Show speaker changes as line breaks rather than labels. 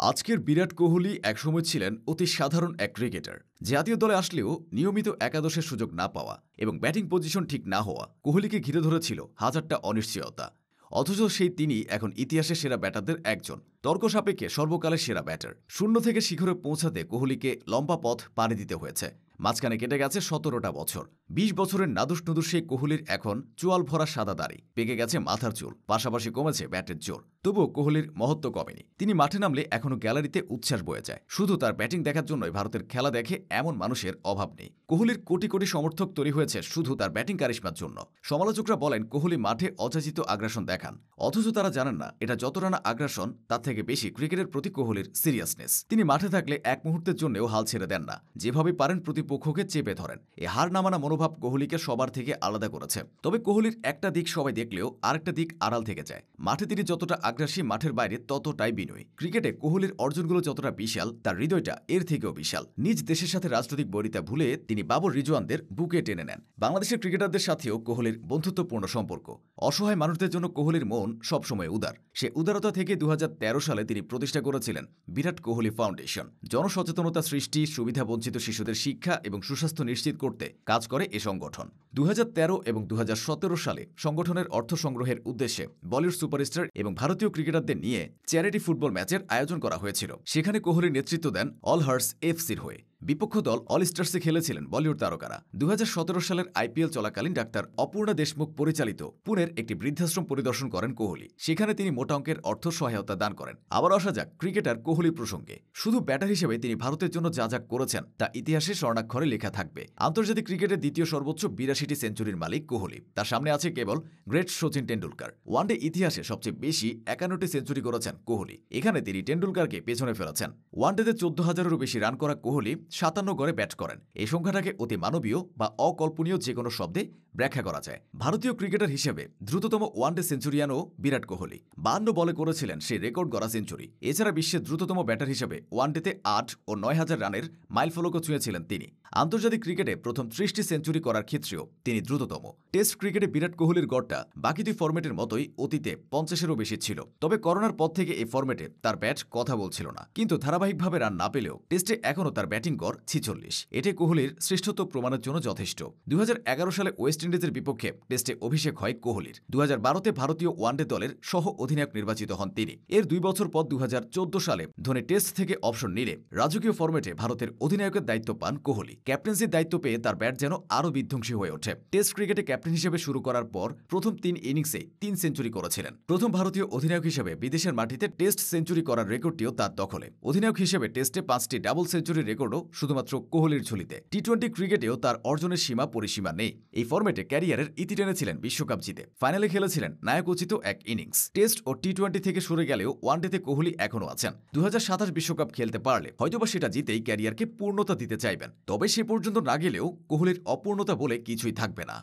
আজকের বিরাট কোহলি একসময় ছিলেন অতি সাধারণ এক ক্রিকেটার। জাতীয় দলে আসলেও নিয়মিত একাদশের সুযোগ না পাওয়া এবং ব্যাটিং পজিশন ঠিক না হওয়া কোহলিকে ঘিরে ধরেছিল হাজারটা অনিশ্চয়তা। অথচ তিনি এখন ইতিহাসের সেরা ব্যাটারদের একজন, তর্ক সাপেক্ষে সর্বকালের সেরা ব্যাটার। শূন্য থেকে শিখরে পৌঁছাতে কোহলিকে লম্বা পথ পাড়ি দিতে হয়েছে। মাঝখানে কেটে গেছে 17টা বছর। 20 বছরের নাদুস নুদুস সেই কোহলির এখন চোয়াল ভরা সাদা দাড়ি, পেকে গেছে মাথার চুল, পাশাপাশি কমেছে ব্যাটের জোর। তবুও কোহলির মহত্ব কমেনি। তিনি মাঠে নামলে এখনো গ্যালারিতে উচ্ছ্বাস বয়ে যায়। শুধু তার ব্যাটিং দেখার জন্যই ভারতের খেলা দেখে এমন মানুষের অভাব নেই। কোহলির কোটি কোটি সমর্থক তৈরি হয়েছে শুধু তার ব্যাটিং কারিশমার জন্য। সমালোচকরা বলেন কোহলি মাঠে অযাচিত আগ্রাসন দেখান, অথচ তারা জানেন না এটা যতটা না আগ্রাসন, তার থেকে বেশি ক্রিকেটের প্রতি কোহলির সিরিয়াসনেস। তিনি মাঠে থাকলে এক মুহূর্তের জন্যও হাল ছেড়ে দেন না। যেভাবে পারেন প্রতিপক্ষকে চেপে ধরেন। এই হার না মানা মনোভাব কোহলিকে সবার থেকে আলাদা করেছে। তবে কোহলির একটা দিক সবাই দেখলেও আরেকটা দিক আড়াল থেকে যায়। মাঠে তিনি যতটা আগ্রাসী, মাঠের বাইরে ততটাই বিনয়ী। ক্রিকেটে কোহলির অর্জনগুলো যতটা বিশাল, তার হৃদয়টা এর থেকেও বিশাল। নিজ দেশের সাথে রাজনৈতিক বৈরিতা ভুলে তিনি বাবর রিজওয়ানদের বুকে টেনে নেন। বাংলাদেশের ক্রিকেটারদের সাথেও কোহলির বন্ধুত্বপূর্ণ সম্পর্ক। অসহায় মানুষদের জন্য কোহলির মন সবসময় উদার। সে উদারতা থেকে 2013 সালে তিনি প্রতিষ্ঠা করেছিলেন বিরাট কোহলি ফাউন্ডেশন। জনসচেতনতা সৃষ্টি, সুবিধাবঞ্চিত শিশুদের শিক্ষা এবং সুস্বাস্থ্য নিশ্চিত করতে কাজ করে এ সংগঠন। 2013 এবং 2017 সালে সংগঠনের অর্থ সংগ্রহের উদ্দেশ্যে বলিউড সুপারস্টার এবং ভারতীয় ক্রিকেটারদের নিয়ে চ্যারিটি ফুটবল ম্যাচের আয়োজন করা হয়েছিল। সেখানে কোহলি নেতৃত্ব দেন অল হার্টস এফসির হয়ে। বিপক্ষ দল অল স্টার্সে খেলেছিলেন বলিউড তারকারা। 2017 সালের আইপিএল চলাকালীন ডাক্তার অপূর্ণা দেশমুখ পরিচালিত পুনের একটি বৃদ্ধাশ্রম পরিদর্শন করেন কোহলি। সেখানে তিনি মোটা অঙ্কের অর্থ সহায়তা দান করেন। আবার আসা যাক ক্রিকেটার কোহলি প্রসঙ্গে। শুধু ব্যাটার হিসেবে তিনি ভারতের জন্য যা যা করেছেন তা ইতিহাসে স্বর্ণাক্ষরে লেখা থাকবে। আন্তর্জাতিক ক্রিকেটের দ্বিতীয় সর্বোচ্চ 82টি সেঞ্চুরির মালিক কোহলি। তার সামনে আছে কেবল গ্রেট সচিন টেন্ডুলকার। ওয়ানডে ইতিহাসে সবচেয়ে বেশি 51টি সেঞ্চুরি করেছেন কোহলি। এখানে তিনি টেন্ডুলকারকে পেছনে ফেলেছেন। ওয়ানডেতে 14,000-এরও বেশি রান করা কোহলি 57 গড়ে ব্যাট করেন। এই সংখ্যাটাকে অতি মানবীয় বা অকল্পনীয় যে কোনো শব্দে ব্যাখ্যা করা যায়। ভারতীয় ক্রিকেটার হিসেবে দ্রুততম ওয়ানডে সেঞ্চুরিয়ানও বিরাট কোহলি। 52 বলে করেছিলেন সেই রেকর্ড গড়া সেঞ্চুরি। এছাড়া বিশ্বের দ্রুততম ব্যাটার হিসেবে ওয়ানডেতে 8 ও 9,000 রানের মাইলফলকও ছুঁয়েছিলেন তিনি। আন্তর্জাতিক ক্রিকেটে প্রথম 30টি সেঞ্চুরি করার ক্ষেত্রেও তিনি দ্রুততম। টেস্ট ক্রিকেটে বিরাট কোহলির গড়টা বাকি দুই ফরম্যাটের মতোই অতীতে 50-এরও বেশি ছিল। তবে করোনার পর থেকে এই ফরম্যাটে তার ব্যাট কথা বলছিল না। কিন্তু ধারাবাহিকভাবে রান না পেলেও টেস্টে এখনও তার ব্যাটিং গড় 46। এটি কোহলির শ্রেষ্ঠত্ব প্রমাণের জন্য যথেষ্ট। 2011 সালে ওয়েস্ট ইন্ডিজের বিপক্ষে টেস্টে অভিষেক হয় কোহলির। 2012-তে ভারতীয় ওয়ানডে দলের সহ অধিনায়ক নির্বাচিত হন তিনি। এর 2 বছর পর 2014 সালে ধোনি টেস্ট থেকে অবসর নিলে রাজকীয় ফরম্যাটে ভারতের অধিনায়কের দায়িত্ব পান কোহলি। ক্যাপ্টেন্সির দায়িত্ব পেয়ে তার ব্যাট যেন আরও বিধ্বংসী হয়ে ওঠে। টেস্ট ক্রিকেটে ক্যাপ্টেন হিসেবে শুরু করার পর প্রথম 3 ইনিংসে 3 সেঞ্চুরি করেছিলেন। প্রথম ভারতীয় অধিনায়ক হিসেবে বিদেশের মাটিতে টেস্ট সেঞ্চুরি করার রেকর্ডটিও তার দখলে। অধিনায়ক হিসেবে টেস্টে 5টি ডাবল সেঞ্চুরির রেকর্ডও শুধুমাত্র কোহলির ঝুলিতে। টি-20 ক্রিকেটেও তার অর্জনের সীমা পরিসীমা নেই। এই ফরম্যাটে ক্যারিয়ারের ইতি টেনেছিলেন বিশ্বকাপ জিতে। ফাইনালে খেলেছিলেন নায়কোচিত এক ইনিংস। টেস্ট ও টি-20 থেকে সরে গেলেও ওয়ানডেতে কোহলি এখনও আছেন। 2027 বিশ্বকাপ খেলতে পারলে হয়তোবা সেটা জিতেই ক্যারিয়ারকে পূর্ণতা দিতে চাইবেন। তবে সে পর্যন্ত না গেলেও কোহলির অপূর্ণতা বলে কিছুই থাকবে না।